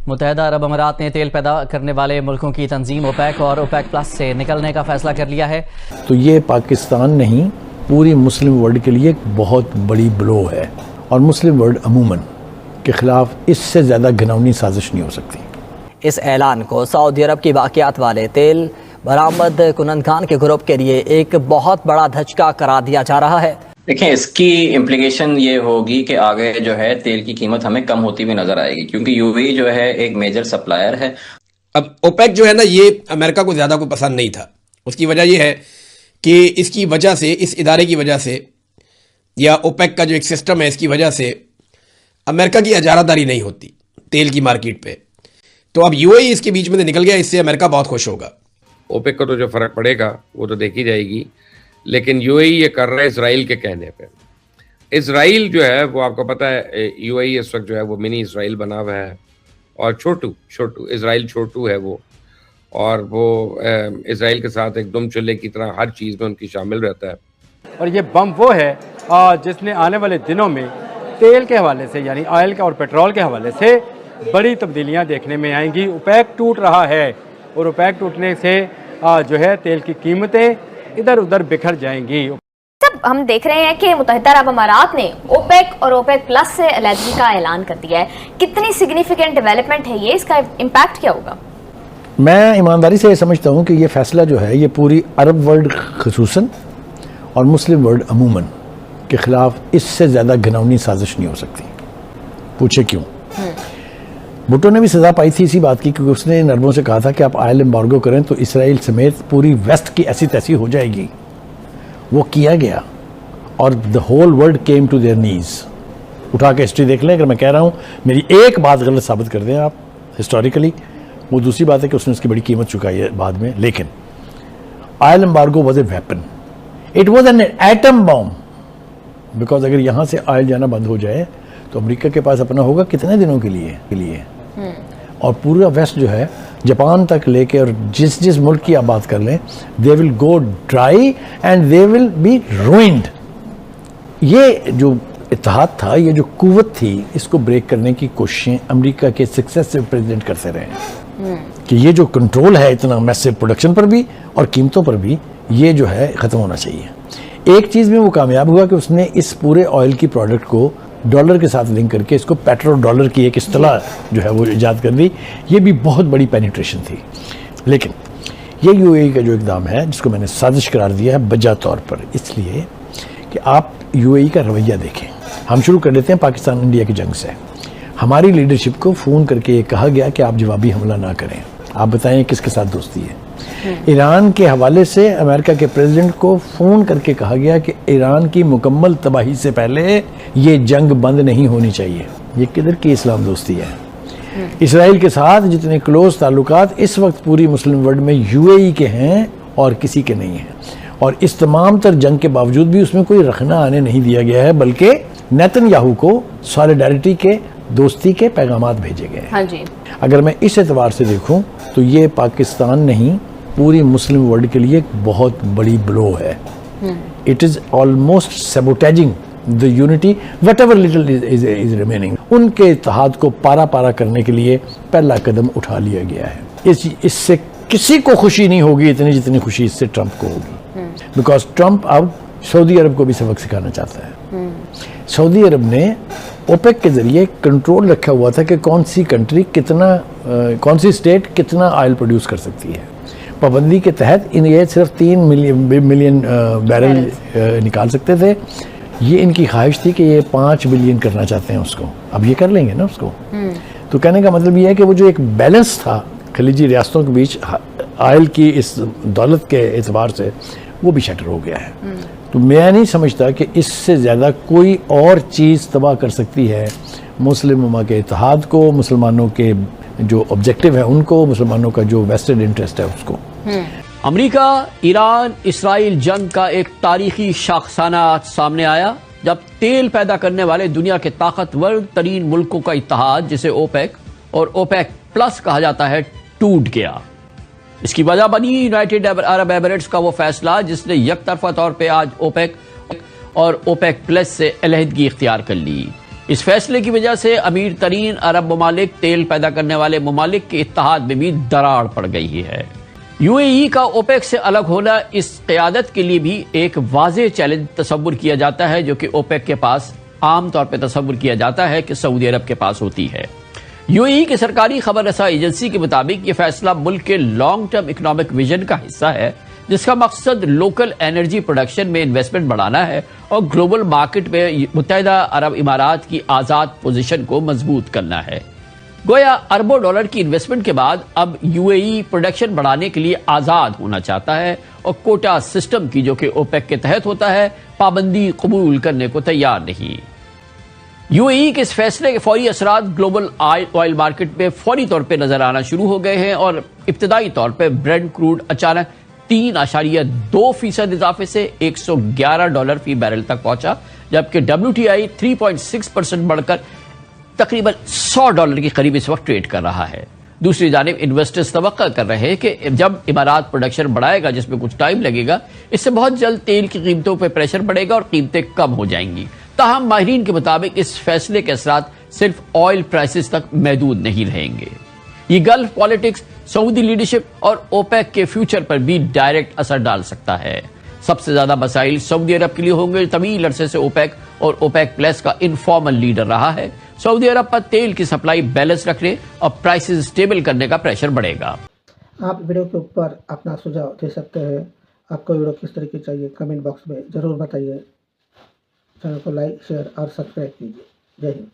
متحدہ عرب امارات نے تیل پیدا کرنے والے ملکوں کی تنظیم اوپیک اور اوپیک پلس سے نکلنے کا فیصلہ کر لیا ہے۔ تو یہ پاکستان نہیں پوری مسلم ورلڈ کے لیے ایک بہت بڑی بلو ہے، اور مسلم ورلڈ عموماً کے خلاف اس سے زیادہ گھناؤنی سازش نہیں ہو سکتی۔ اس اعلان کو سعودی عرب کی باقیات والے تیل برآمد کنندگان کے گروپ کے لیے ایک بہت بڑا دھچکا قرار دیا جا رہا ہے۔ دیکھیں، اس کی امپلیکیشن یہ ہوگی کہ آگے جو ہے تیل کی قیمت ہمیں کم ہوتی ہوئی نظر آئے گی، کیونکہ یو اے ای جو ہے ایک میجر سپلائر ہے۔ اب اوپیک جو ہے نا، یہ امریکہ کو زیادہ کو پسند نہیں تھا۔ اس کی وجہ یہ ہے کہ اس کی وجہ سے، اس ادارے کی وجہ سے، یا اوپیک کا جو ایک سسٹم ہے، اس کی وجہ سے امریکہ کی اجارہ داری نہیں ہوتی تیل کی مارکیٹ پہ۔ تو اب یو اے ای اس کے بیچ میں نکل گیا، اس سے امریکہ بہت خوش ہوگا۔ اوپیک کا تو جو فرق پڑے گا وہ تو دیکھی جائے گی، لیکن یو اے ای یہ کر رہا ہے اسرائیل کے کہنے پہ۔ اسرائیل جو ہے وہ آپ کو پتہ ہے، یو اے ای اس وقت جو ہے وہ منی اسرائیل بنا ہوا ہے، اور چھوٹو اسرائیل چھوٹو ہے وہ، اور وہ اسرائیل کے ساتھ ایک دم چلے کی طرح ہر چیز میں ان کی شامل رہتا ہے۔ اور یہ بم وہ ہے جس نے آنے والے دنوں میں تیل کے حوالے سے، یعنی آئل کے اور پیٹرول کے حوالے سے بڑی تبدیلیاں دیکھنے میں آئیں گی۔ اوپیک ٹوٹ رہا ہے، اور اوپیک ٹوٹنے سے جو ہے تیل کی قیمتیں ادھر ادھر بکھر جائیں گی۔ سب ہم دیکھ رہے ہیں کہ متحدہ عرب امارات نے اوپیک اور اوپیک پلس سے علیحدگی کا اعلان کر دیا ہے۔ کتنی سگنیفیکنٹ ڈیولپمنٹ ہے یہ، اس کا امپیکٹ کیا ہوگا؟ میں ایمانداری سے یہ سمجھتا ہوں کہ یہ فیصلہ جو ہے یہ پوری عرب ورلڈ خصوصاً اور مسلم ورلڈ عموماً کے خلاف اس سے زیادہ گھناؤنی سازش نہیں ہو سکتی۔ پوچھے کیوں؟ بھٹو نے بھی سزا پائی تھی اسی بات کی، کیونکہ اس نے ان عربوں سے کہا تھا کہ آپ آئل امبارگو کریں تو اسرائیل سمیت پوری ویسٹ کی ایسی تیسی ہو جائے گی۔ وہ کیا گیا، اور the whole world came to their knees۔ اٹھا کے ہسٹری دیکھ لیں، اگر میں کہہ رہا ہوں میری ایک بات غلط ثابت کر دیں آپ ہسٹوریکلی، وہ دوسری بات ہے کہ اس نے اس کی بڑی قیمت چکائی ہے بعد میں۔ لیکن oil embargo was a weapon, it was an atom bomb, because اگر یہاں سے آئل جانا بند ہو جائے تو امریکہ کے پاس اپنا ہوگا کتنے دنوں کے لیے، اور پورا ویسٹ جو ہے جاپان تک لے کے، اور جس ملک کی آپ بات کر لیں، they will go dry and they will be ruined. یہ جو اتحاد تھا، یہ جو قوت تھی، اس کو بریک کرنے کی کوششیں امریکہ کے سکسیسو پریزیڈنٹ کرتے رہے ہیں کہ یہ جو کنٹرول ہے اتنا میسو پروڈکشن پر بھی اور قیمتوں پر بھی، یہ جو ہے ختم ہونا چاہیے۔ ایک چیز میں وہ کامیاب ہوا کہ اس نے اس پورے آئل کی پروڈکٹ کو ڈالر کے ساتھ لنک کر کے اس کو پیٹرو ڈالر کی ایک اصطلاح جو ہے وہ ایجاد کر دی۔ یہ بھی بہت بڑی پینیٹریشن تھی۔ لیکن یہ یو اے ای کا جو اقدام ہے، جس کو میں نے سازش قرار دیا ہے بجا طور پر، اس لیے کہ آپ یو اے ای کا رویہ دیکھیں۔ ہم شروع کر لیتے ہیں پاکستان انڈیا کی جنگ سے۔ ہماری لیڈرشپ کو فون کر کے یہ کہا گیا کہ آپ جوابی حملہ نہ کریں۔ آپ بتائیں کس کے ساتھ دوستی ہے؟ ایران کے حوالے سے امریکہ کے پریزیڈنٹ کو فون کر کے کہا گیا کہ ایران کی مکمل تباہی سے پہلے یہ جنگ بند نہیں ہونی چاہیے۔ یہ کدھر کی اسلام دوستی ہے؟ اسرائیل کے ساتھ جتنے کلوز تعلقات اس وقت پوری مسلم ورلڈ میں یو اے ای کے ہیں اور کسی کے نہیں ہیں، اور اس تمام تر جنگ کے باوجود بھی اس میں کوئی رخنہ آنے نہیں دیا گیا ہے، بلکہ نیتن یاہو کو سالیڈیرٹی کے، دوستی کے پیغامات بھیجے گئے ہیں۔ اگر میں اس اعتبار سے دیکھوں تو یہ پاکستان نہیں پوری مسلم ورلڈ کے لیے ایک بہت بڑی بلو ہے۔ It is almost sabotaging the unity whatever little is remaining۔ ان کے اتحاد کو پارا پارا کرنے کے لیے پہلا قدم اٹھا لیا گیا ہے۔ اس سے کسی کو خوشی نہیں ہوگی اتنی جتنی خوشی اس سے ٹرمپ کو ہوگی، بیکاز ٹرمپ اب سعودی عرب کو بھی سبق سکھانا چاہتا ہے۔ سعودی عرب نے اوپیک کے ذریعے کنٹرول رکھا ہوا تھا کہ کون سی کنٹری کتنا، کون سی اسٹیٹ کتنا آئل پروڈیوس کر سکتی ہے۔ پابندی کے تحت یہ صرف 3 ملین بیرل نکال سکتے تھے۔ یہ ان کی خواہش تھی کہ یہ 5 بلین کرنا چاہتے ہیں اس کو، اب یہ کر لیں گے نا اس کو۔ تو کہنے کا مطلب یہ ہے کہ وہ جو ایک بیلنس تھا خلیجی ریاستوں کے بیچ آئل کی اس دولت کے اعتبار سے، وہ بھی شٹر ہو گیا ہے۔ تو میں نہیں سمجھتا کہ اس سے زیادہ کوئی اور چیز تباہ کر سکتی ہے مسلم امہ کے اتحاد کو، مسلمانوں کے جو آبجیکٹیو ہے ان کو، مسلمانوں کا جو ویسٹڈ انٹرسٹ ہے اس کو۔ امریکہ ایران اسرائیل جنگ کا ایک تاریخی شاخسانہ سامنے آیا جب تیل پیدا کرنے والے دنیا کے طاقتور ترین ملکوں کا اتحاد، جسے اوپیک اور اوپیک پلس کہا جاتا ہے، ٹوٹ گیا۔ اس کی وجہ بنی یونائٹڈ عرب ایمریٹس کا وہ فیصلہ جس نے یک طرفہ طور پہ آج اوپیک اور اوپیک پلس سے علیحدگی اختیار کر لی۔ اس فیصلے کی وجہ سے امیر ترین عرب ممالک تیل پیدا کرنے والے ممالک کے اتحاد میں بھی دراڑ پڑ گئی ہے۔ یو اے ای کا اوپیک سے الگ ہونا اس قیادت کے لیے بھی ایک واضح چیلنج تصور کیا جاتا ہے، جو کہ اوپیک کے پاس عام طور پہ تصور کیا جاتا ہے کہ سعودی عرب کے پاس ہوتی ہے۔ یو اے ای کی سرکاری خبر رساں ایجنسی کے مطابق یہ فیصلہ ملک کے لانگ ٹرم اکنامک ویژن کا حصہ ہے، جس کا مقصد لوکل انرجی پروڈکشن میں انویسٹمنٹ بڑھانا ہے اور گلوبل مارکیٹ میں متحدہ عرب امارات کی آزاد پوزیشن کو مضبوط کرنا ہے۔ گویا اربوں ڈالر کی انویسٹمنٹ کے بعد اب یو اے ای پروڈکشن بڑھانے کے لیے آزاد ہونا چاہتا ہے اور کوٹا سسٹم کی، جو کہ اوپیک کے تحت ہوتا ہے، پابندی قبول کرنے کو تیار نہیں۔ یو اے ای کے اس فیصلے کے فوری اثرات گلوبل آئل مارکیٹ میں فوری طور پہ نظر آنا شروع ہو گئے ہیں اور ابتدائی طور پہ برنٹ کروڈ اچانک 3.2% اضافے سے $111 فی بیرل تک پہنچا، جبکہ WTI 3.6% بڑھ کر تقریباً $100 کے قریب اس وقت ٹریڈ کر رہا ہے۔ دوسری جانب انویسٹرز توقع کر رہے ہیں کہ جب امارات پروڈکشن بڑھائے گا، جس میں کچھ ٹائم لگے گا، اس سے بہت جلد تیل کی قیمتوں پہ پریشر بڑھے گا اور قیمتیں کم ہو جائیں گی۔ تاہم ماہرین کے مطابق اس فیصلے کے اثرات صرف آئل پرائسز تک محدود نہیں رہیں گے۔ یہ گلف پالیٹکس، سعودی لیڈرشپ اور اوپیک کے فیوچر پر بھی ڈائریکٹ اثر ڈال سکتا ہے۔ سب سے زیادہ مسائل سعودی عرب کے لیے ہوں گے۔ طویل عرصے سے اوپیک اور اوپیک پلس کا انفارمل لیڈر رہا ہے۔ سعودی عرب پر تیل کی سپلائی بیلنس رکھنے اور پرائسز سٹیبل کرنے کا پریشر بڑھے گا۔ آپ ویڈیو کے اوپر اپنا سجھاؤ دے سکتے ہیں۔ آپ کو ویڈیو کس طرح کی چاہیے کمنٹ باکس میں ضرور بتائیے۔ چینل کو لائک، شیئر اور سبسکرائب کیجیے۔ جے ہند۔